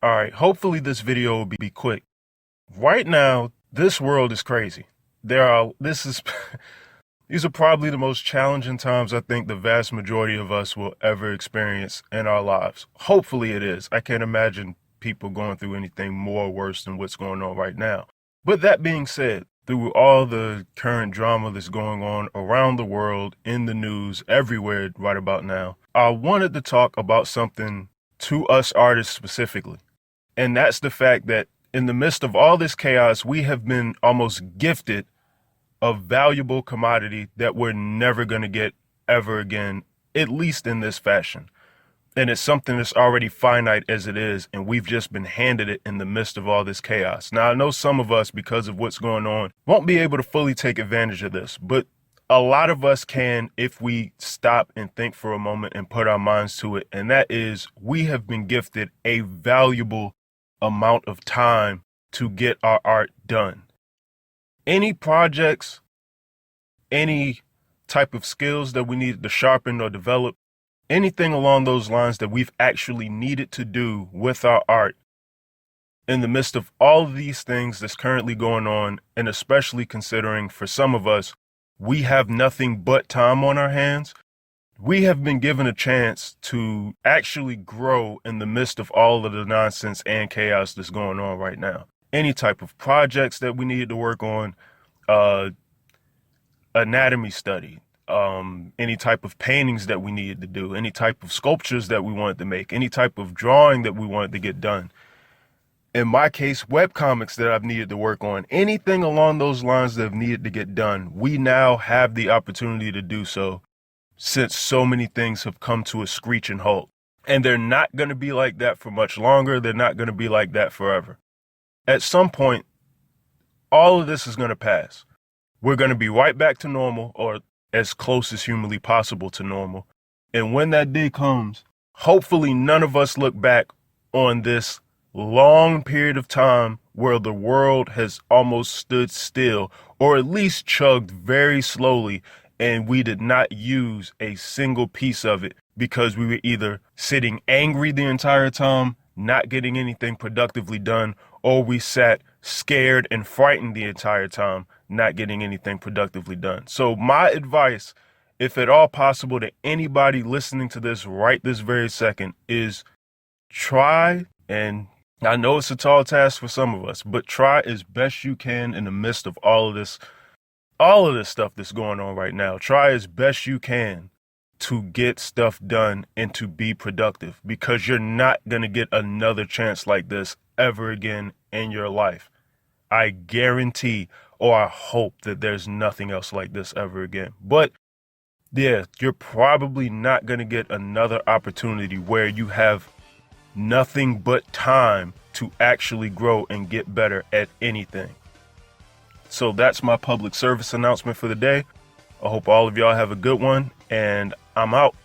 All right, hopefully this video will be quick. Right now, this world is crazy. This is, these are probably the most challenging times I think the vast majority of us will ever experience in our lives. Hopefully it is. I can't imagine people going through anything more worse than what's going on right now. But that being said, through all the current drama that's going on around the world, in the news, everywhere right about now, I wanted to talk about something to us artists specifically. And that's the fact that in the midst of all this chaos, we have been almost gifted a valuable commodity that we're never going to get ever again, at least in this fashion. And it's something that's already finite as it is, and we've just been handed it in the midst of all this chaos. Now, I know some of us, because of what's going on, won't be able to fully take advantage of this, but a lot of us can if we stop and think for a moment and put our minds to it. And that is, we have been gifted a valuable amount of time to get our art done. Any projects, any type of skills that we needed to sharpen or develop, anything along those lines that we've actually needed to do with our art in the midst of all of these things that's currently going on, and especially considering for some of us, we have nothing but time on our hands. We have been given a chance to actually grow in the midst of all of the nonsense and chaos that's going on right now. Any type of projects that we needed to work on, anatomy study, any type of paintings that we needed to do, any type of sculptures that we wanted to make, any type of drawing that we wanted to get done. In my case, webcomics that I've needed to work on, anything along those lines that have needed to get done, we now have the opportunity to do so, since so many things have come to a screeching halt. And they're not going to be like that for much longer. They're not going to be like that forever. At some point, all of this is going to pass. We're going to be right back to normal, or as close as humanly possible to normal. And when that day comes, hopefully none of us look back on this long period of time where the world has almost stood still, or at least chugged very slowly, and we did not use a single piece of it because we were either sitting angry the entire time, not getting anything productively done, or we sat scared and frightened the entire time, not getting anything productively done. So my advice, if at all possible, to anybody listening to this right this very second, is try, and I know it's a tall task for some of us, but try as best you can in the midst of all of this stuff that's going on right now. Try as best you can to get stuff done and to be productive, because you're not going to get another chance like this ever again in your life. I guarantee, or I hope, that there's nothing else like this ever again. But yeah, you're probably not going to get another opportunity where you have nothing but time to actually grow and get better at anything. So that's my public service announcement for the day. I hope all of y'all have a good one, and I'm out.